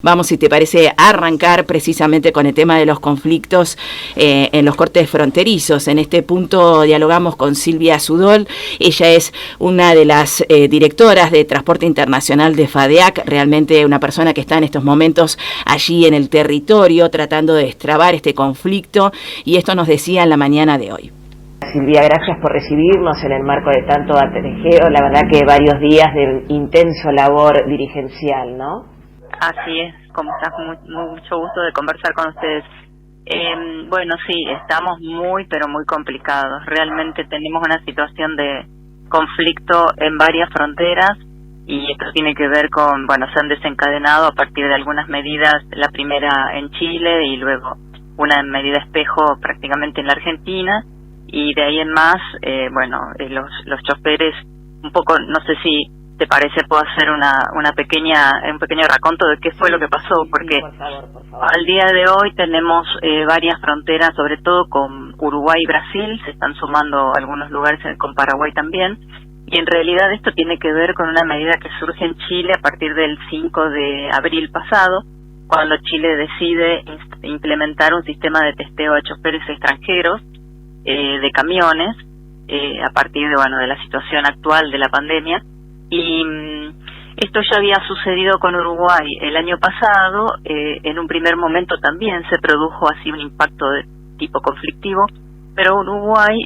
Vamos, si te parece, a arrancar precisamente con el tema de los conflictos en los cortes fronterizos. En este punto dialogamos con Silvia Sudol. Ella es una de las directoras de Transporte Internacional de FADEAC, realmente una persona que está en estos momentos allí en el territorio tratando de destrabar este conflicto, y esto nos decía en la mañana de hoy. Silvia, gracias por recibirnos en el marco de tanto atenejeo. La verdad que varios días de intenso labor dirigencial, ¿no? Así es, como estás, mucho gusto de conversar con ustedes. Bueno, sí, estamos pero muy complicados. Realmente tenemos una situación de conflicto en varias fronteras, y esto tiene que ver con, se han desencadenado a partir de algunas medidas, la primera en Chile y luego una medida espejo prácticamente en la Argentina, y de ahí en más, los choferes, un poco, no sé si ¿te parece? Puedo hacer un pequeño raconto de qué fue lo que pasó, porque sí, por favor. Al día de hoy tenemos varias fronteras, sobre todo con Uruguay y Brasil, se están sumando algunos lugares con Paraguay también, y en realidad esto tiene que ver con una medida que surge en Chile a partir del 5 de abril pasado, cuando Chile decide implementar un sistema de testeo a choferes extranjeros de camiones, a partir de la situación actual de la pandemia. Y esto ya había sucedido con Uruguay el año pasado. En un primer momento también se produjo así un impacto de tipo conflictivo, pero Uruguay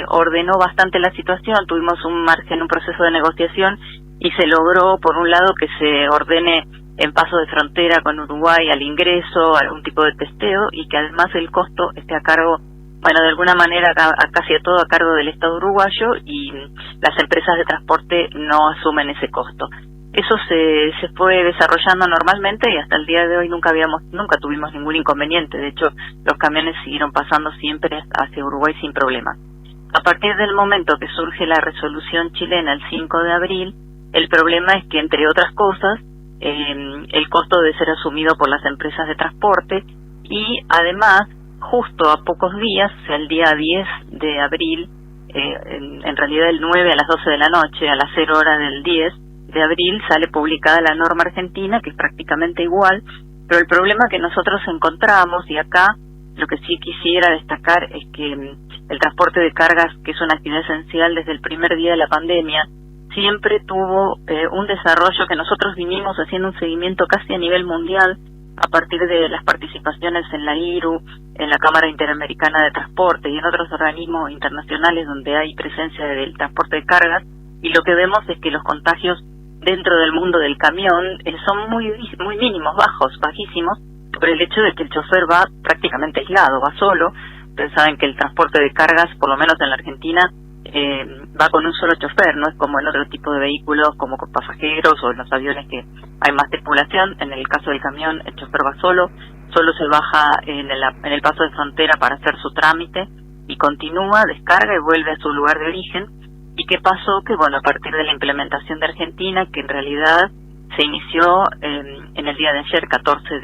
ordenó bastante la situación, tuvimos un proceso de negociación, y se logró, por un lado, que se ordene en paso de frontera con Uruguay al ingreso algún tipo de testeo, y que además el costo esté a cargo, de alguna manera casi a todo a cargo del Estado uruguayo, y las empresas de transporte no asumen ese costo. Eso se fue desarrollando normalmente, y hasta el día de hoy nunca tuvimos ningún inconveniente. De hecho, los camiones siguieron pasando siempre hacia Uruguay sin problema. A partir del momento que surge la resolución chilena el 5 de abril, el problema es que, entre otras cosas, el costo debe ser asumido por las empresas de transporte, y además, justo a pocos días, o sea, el día 10 de abril, en realidad el 9 a las 12 de la noche, a las 0 horas del 10 de abril, sale publicada la norma argentina, que es prácticamente igual, pero el problema que nosotros encontramos, y acá lo que sí quisiera destacar, es que el transporte de cargas, que es una actividad esencial desde el primer día de la pandemia, siempre tuvo un desarrollo que nosotros vinimos haciendo un seguimiento casi a nivel mundial, a partir de las participaciones en la IRU, en la Cámara Interamericana de Transporte y en otros organismos internacionales donde hay presencia del transporte de cargas, y lo que vemos es que los contagios dentro del mundo del camión son muy mínimos, bajísimos, por el hecho de que el chofer va prácticamente aislado, va solo. Ustedes saben que el transporte de cargas, por lo menos en la Argentina, va con un solo chofer, no es como en otro tipo de vehículos, como con pasajeros o en los aviones que hay más tripulación. En el caso del camión, el chofer va solo se baja en el paso de frontera para hacer su trámite, y continúa, descarga y vuelve a su lugar de origen. ¿Y qué pasó? Que a partir de la implementación de Argentina, que en realidad se inició en el día de ayer, 14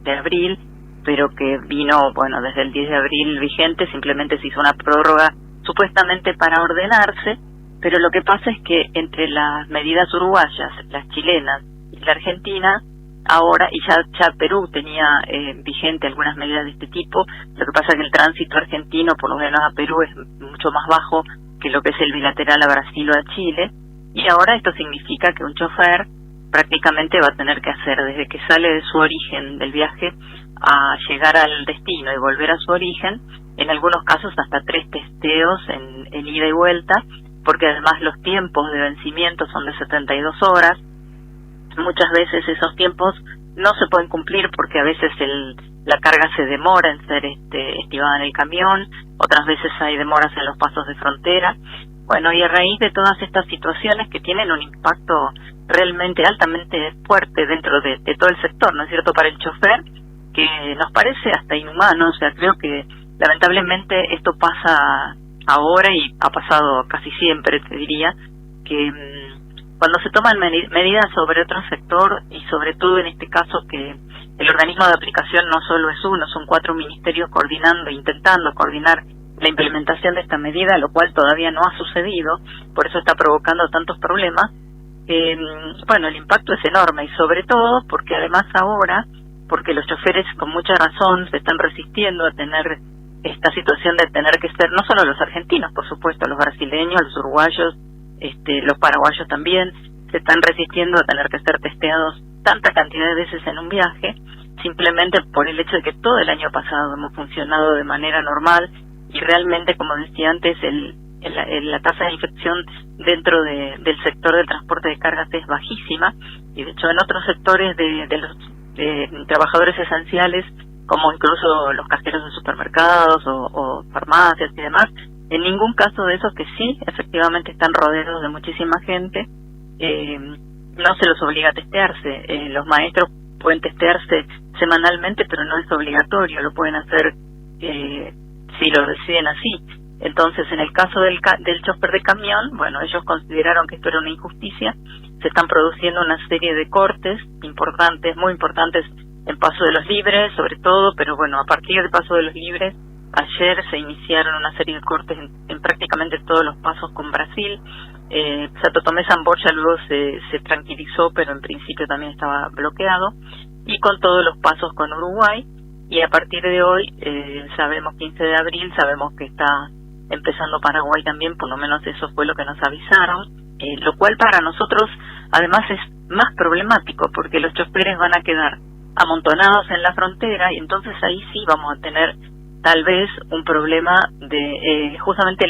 de abril, pero que vino, desde el 10 de abril vigente, simplemente se hizo una prórroga supuestamente para ordenarse, pero lo que pasa es que entre las medidas uruguayas, las chilenas y la argentina, ahora, y ya Perú tenía vigente algunas medidas de este tipo, lo que pasa es que el tránsito argentino, por lo menos a Perú, es mucho más bajo que lo que es el bilateral a Brasil o a Chile, y ahora esto significa que un chofer prácticamente va a tener que hacer, desde que sale de su origen del viaje a llegar al destino y volver a su origen, en algunos casos hasta 3 testeos en ida y vuelta, porque además los tiempos de vencimiento son de 72 horas. Muchas veces esos tiempos no se pueden cumplir porque a veces la carga se demora en ser estivada en el camión, otras veces hay demoras en los pasos de frontera. Y a raíz de todas estas situaciones que tienen un impacto realmente altamente fuerte dentro de todo el sector, ¿no es cierto?, para el chofer, que nos parece hasta inhumano. O sea, creo que lamentablemente esto pasa ahora, y ha pasado casi siempre, te diría, que cuando se toman medidas sobre otro sector, y sobre todo en este caso que el organismo de aplicación no solo es uno, son 4 ministerios intentando coordinar la implementación de esta medida, lo cual todavía no ha sucedido, por eso está provocando tantos problemas. bueno, el impacto es enorme, y sobre todo porque además ahora, porque los choferes con mucha razón se están resistiendo a tener esta situación de tener que ser, no solo los argentinos, por supuesto, los brasileños, los uruguayos, los paraguayos también, se están resistiendo a tener que ser testeados tanta cantidad de veces en un viaje, simplemente por el hecho de que todo el año pasado hemos funcionado de manera normal, y realmente, como decía antes, la tasa de infección dentro del sector del transporte de cargas es bajísima, y de hecho en otros sectores de los trabajadores esenciales, como incluso los cajeros de supermercados o farmacias y demás, en ningún caso de esos que sí, efectivamente están rodeados de muchísima gente, no se los obliga a testearse. Los maestros pueden testearse semanalmente, pero no es obligatorio, lo pueden hacer si lo deciden así. Entonces, en el caso del chofer de camión, bueno, ellos consideraron que esto era una injusticia, se están produciendo una serie de cortes importantes, muy importantes, en Paso de los Libres, sobre todo, pero bueno, a partir de Paso de los Libres, ayer se iniciaron una serie de cortes en prácticamente todos los pasos con Brasil. Santo Tomé San Borja luego se tranquilizó, pero en principio también estaba bloqueado, y con todos los pasos con Uruguay. Y a partir de hoy, sabemos 15 de abril, sabemos que está empezando Paraguay también, por lo menos eso fue lo que nos avisaron, lo cual para nosotros además es más problemático, porque los choferes van a quedar amontonados en la frontera, y entonces ahí sí vamos a tener tal vez un problema de justamente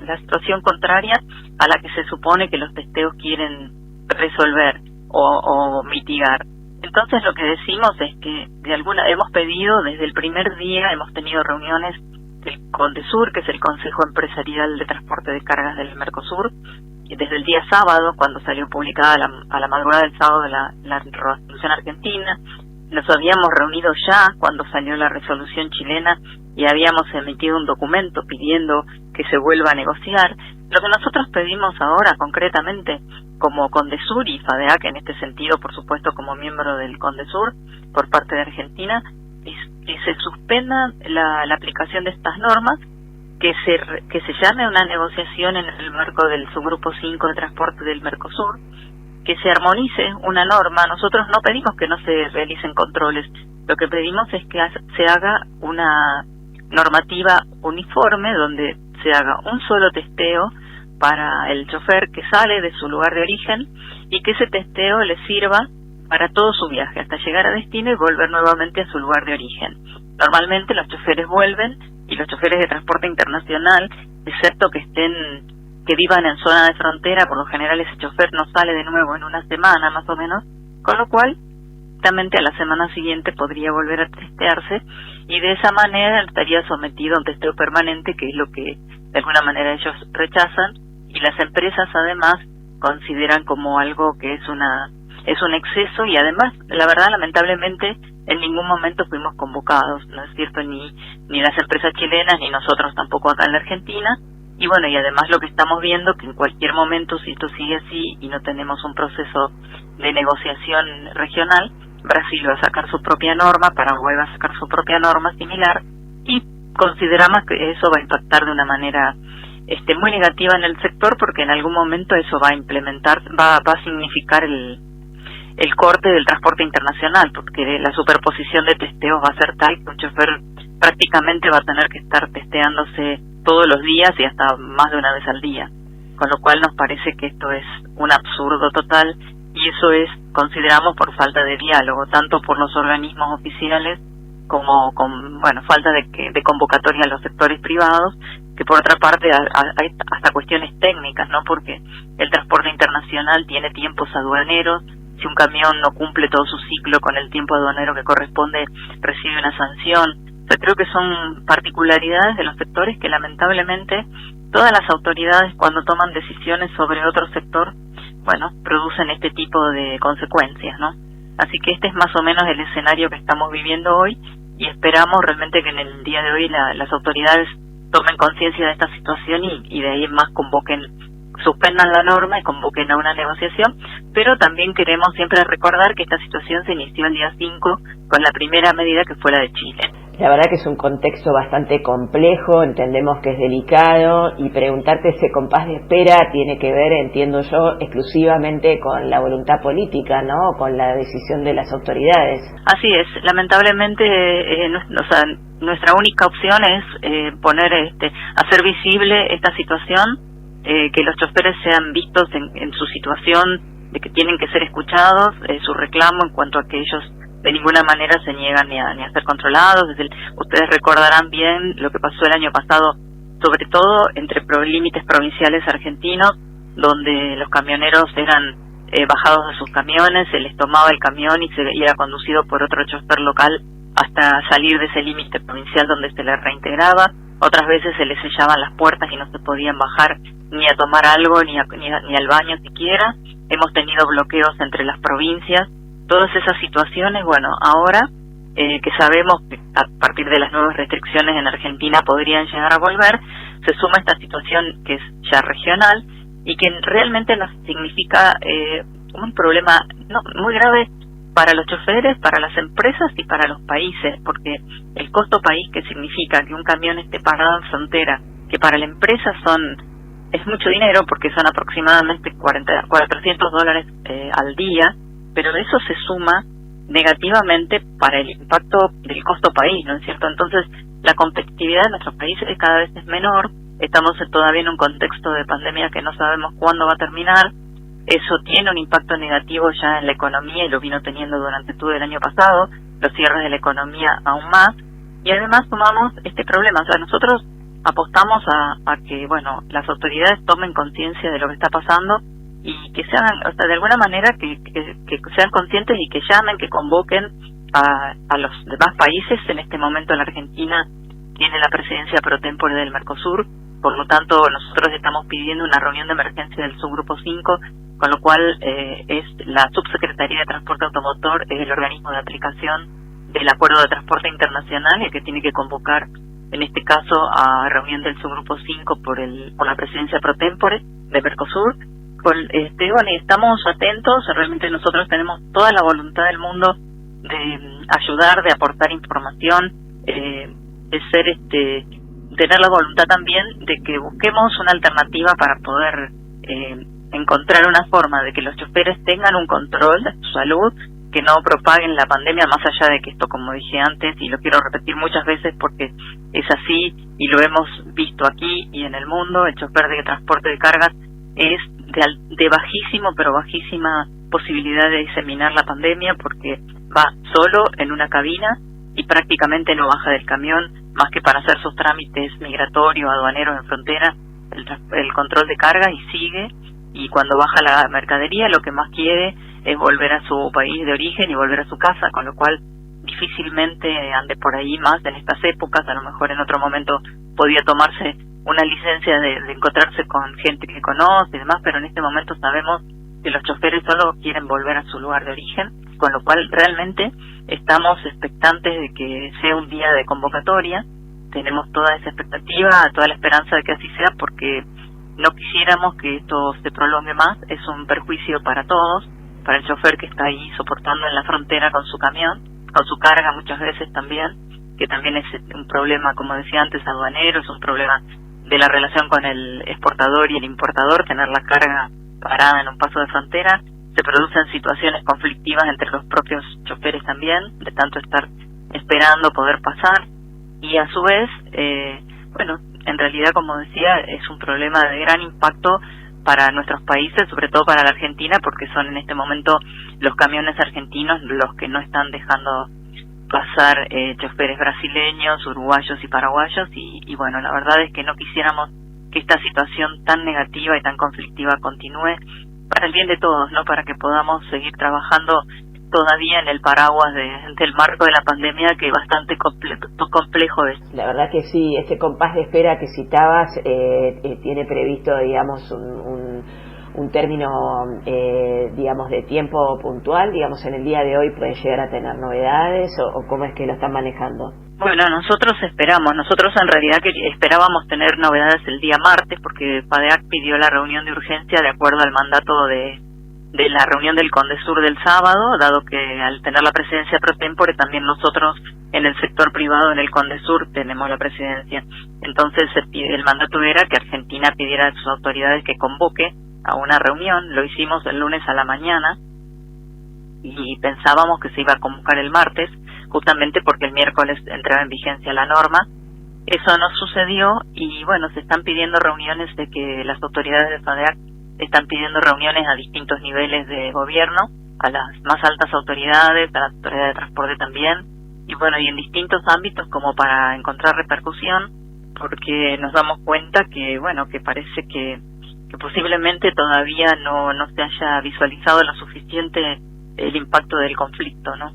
la situación contraria a la que se supone que los testeos quieren resolver o mitigar. Entonces lo que decimos es que hemos pedido desde el primer día, hemos tenido reuniones del CONDESUR, que es el Consejo Empresarial de Transporte de Cargas del Mercosur, y desde el día sábado, cuando salió publicada a la madrugada del sábado la resolución argentina. Nos habíamos reunido ya cuando salió la resolución chilena y habíamos emitido un documento pidiendo que se vuelva a negociar. Lo que nosotros pedimos ahora concretamente como CONDESUR y FADEAC, en este sentido, por supuesto, como miembro del CONDESUR por parte de Argentina, es que se suspenda la aplicación de estas normas, que se llame una negociación en el marco del subgrupo 5 de transporte del Mercosur, que se armonice una norma. Nosotros no pedimos que no se realicen controles, lo que pedimos es que se haga una normativa uniforme donde se haga un solo testeo para el chofer que sale de su lugar de origen, y que ese testeo le sirva para todo su viaje hasta llegar a destino y volver nuevamente a su lugar de origen. Normalmente los choferes vuelven, y los choferes de transporte internacional, excepto que vivan en zona de frontera, por lo general ese chofer no sale de nuevo en una semana más o menos, con lo cual justamente a la semana siguiente podría volver a testearse, y de esa manera estaría sometido a un testeo permanente, que es lo que de alguna manera ellos rechazan, y las empresas además consideran como algo que es un exceso, y además, la verdad, lamentablemente, en ningún momento fuimos convocados, ¿no es cierto? Ni las empresas chilenas, ni nosotros tampoco acá en la Argentina. Y bueno, y además lo que estamos viendo, que en cualquier momento, si esto sigue así y no tenemos un proceso de negociación regional, Brasil va a sacar su propia norma, Paraguay va a sacar su propia norma similar, y consideramos que eso va a impactar de una manera muy negativa en el sector, porque en algún momento eso va a significar el corte del transporte internacional, porque la superposición de testeos va a ser tal que un chofer prácticamente va a tener que estar testeándose todos los días y hasta más de una vez al día, con lo cual nos parece que esto es un absurdo total, y eso consideramos por falta de diálogo, tanto por los organismos oficiales como con falta de convocatoria a los sectores privados, que por otra parte hay hasta cuestiones técnicas, ¿no? Porque el transporte internacional tiene tiempos aduaneros. Si un camión no cumple todo su ciclo con el tiempo aduanero que corresponde, recibe una sanción. Creo que son particularidades de los sectores que lamentablemente todas las autoridades, cuando toman decisiones sobre otro sector, producen este tipo de consecuencias, ¿no? Así que este es más o menos el escenario que estamos viviendo hoy, y esperamos realmente que en el día de hoy las autoridades tomen conciencia de esta situación y de ahí en más suspendan la norma y convoquen a una negociación. Pero también queremos siempre recordar que esta situación se inició el día 5 con la primera medida, que fue la de Chile. La verdad que es un contexto bastante complejo, entendemos que es delicado, y preguntarte ese compás de espera tiene que ver, entiendo yo, exclusivamente con la voluntad política, ¿no? O con la decisión de las autoridades. Así es, lamentablemente, nuestra única opción es hacer visible esta situación, que los choferes sean vistos en su situación de que tienen que ser escuchados, su reclamo en cuanto a que ellos de ninguna manera se niegan ni a ser controlados. Ustedes recordarán bien lo que pasó el año pasado, sobre todo entre límites provinciales argentinos, donde los camioneros eran bajados de sus camiones, se les tomaba el camión y era conducido por otro chofer local hasta salir de ese límite provincial donde se les reintegraba. Otras veces se les sellaban las puertas y no se podían bajar ni a tomar algo ni al baño siquiera. Hemos tenido bloqueos entre las provincias. Todas esas situaciones, bueno, ahora que sabemos que a partir de las nuevas restricciones en Argentina podrían llegar a volver, se suma esta situación que es ya regional y que realmente nos significa un problema muy grave para los choferes, para las empresas y para los países, porque el costo país que significa que un camión esté parado en frontera, que para la empresa es mucho dinero porque son aproximadamente $400 al día, pero eso se suma negativamente para el impacto del costo país, ¿no es cierto? Entonces, la competitividad de nuestros países cada vez es menor, estamos todavía en un contexto de pandemia que no sabemos cuándo va a terminar, eso tiene un impacto negativo ya en la economía y lo vino teniendo durante todo el año pasado, los cierres de la economía aún más, y además sumamos este problema, o sea, nosotros apostamos a que, bueno, las autoridades tomen conciencia de lo que está pasando y que sean, o sea, de alguna manera que sean conscientes y que llamen, que convoquen a los demás países. En este momento la Argentina tiene la presidencia pro tempore del Mercosur, por lo tanto nosotros estamos pidiendo una reunión de emergencia del subgrupo 5, con lo cual es la Subsecretaría de Transporte Automotor, es el organismo de aplicación del Acuerdo de Transporte Internacional, el que tiene que convocar en este caso a reunión del subgrupo 5 por la presidencia pro tempore de Mercosur. Bueno, estamos atentos, realmente nosotros tenemos toda la voluntad del mundo de ayudar, de aportar información, de tener la voluntad también de que busquemos una alternativa para poder encontrar una forma de que los choferes tengan un control de su salud, que no propaguen la pandemia, más allá de que esto, como dije antes, y lo quiero repetir muchas veces porque es así y lo hemos visto aquí y en el mundo, el chofer de transporte de cargas es de bajísima posibilidad de diseminar la pandemia porque va solo en una cabina y prácticamente no baja del camión más que para hacer sus trámites migratorios, aduaneros en frontera, el control de carga, y sigue, y cuando baja la mercadería lo que más quiere es volver a su país de origen y volver a su casa, con lo cual difícilmente ande por ahí más en estas épocas. A lo mejor en otro momento podía tomarse una licencia de encontrarse con gente que conoce y demás, pero en este momento sabemos que los choferes solo quieren volver a su lugar de origen, con lo cual realmente estamos expectantes de que sea un día de convocatoria. Tenemos toda esa expectativa, toda la esperanza de que así sea, porque no quisiéramos que esto se prolongue más. Es un perjuicio para todos, para el chofer que está ahí soportando en la frontera con su camión, con su carga muchas veces también, que también es un problema, como decía antes, aduanero, es un problema de la relación con el exportador y el importador, tener la carga parada en un paso de frontera. Se producen situaciones conflictivas entre los propios choferes también, de tanto estar esperando poder pasar, y a su vez, bueno, en realidad, como decía, es un problema de gran impacto para nuestros países, sobre todo para la Argentina, porque son en este momento los camiones argentinos los que no están dejando pasar choferes brasileños, uruguayos y paraguayos, y bueno, la verdad es que no quisiéramos que esta situación tan negativa y tan conflictiva continúe, para el bien de todos, ¿no? Para que podamos seguir trabajando todavía en el paraguas del marco de la pandemia, que bastante complejo es. La verdad que sí, este compás de espera que citabas tiene previsto, digamos, un término, digamos, de tiempo puntual, digamos, en el día de hoy puede llegar a tener novedades, o cómo es que lo están manejando. Bueno, nosotros en realidad que esperábamos tener novedades el día martes, porque PADEAC pidió la reunión de urgencia de acuerdo al mandato de de la reunión del Condesur del sábado, dado que al tener la presidencia pro tempore también nosotros en el sector privado, en el Condesur, tenemos la presidencia. Entonces el mandato era que Argentina pidiera a sus autoridades que convoque a una reunión. Lo hicimos el lunes a la mañana y pensábamos que se iba a convocar el martes, justamente porque el miércoles entraba en vigencia la norma. Eso no sucedió y bueno, se están pidiendo reuniones, de que las autoridades de FADEAC están pidiendo reuniones a distintos niveles de gobierno, a las más altas autoridades, a la autoridad de transporte también, y bueno, y en distintos ámbitos como para encontrar repercusión, porque nos damos cuenta que bueno, que parece que posiblemente todavía no se haya visualizado lo suficiente el impacto del conflicto, ¿no?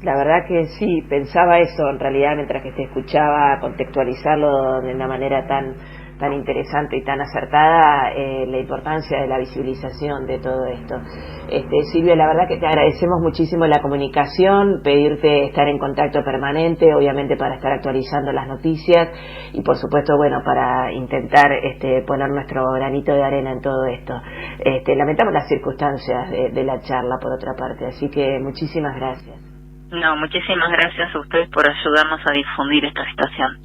La verdad que sí, pensaba eso en realidad mientras que te escuchaba, contextualizarlo de una manera tan interesante y tan acertada, la importancia de la visibilización de todo esto. Silvia, la verdad que te agradecemos muchísimo la comunicación, pedirte estar en contacto permanente, obviamente para estar actualizando las noticias y por supuesto, bueno, para intentar poner nuestro granito de arena en todo esto. Lamentamos las circunstancias de la charla, por otra parte, así que muchísimas gracias. No, muchísimas gracias a ustedes por ayudarnos a difundir esta situación.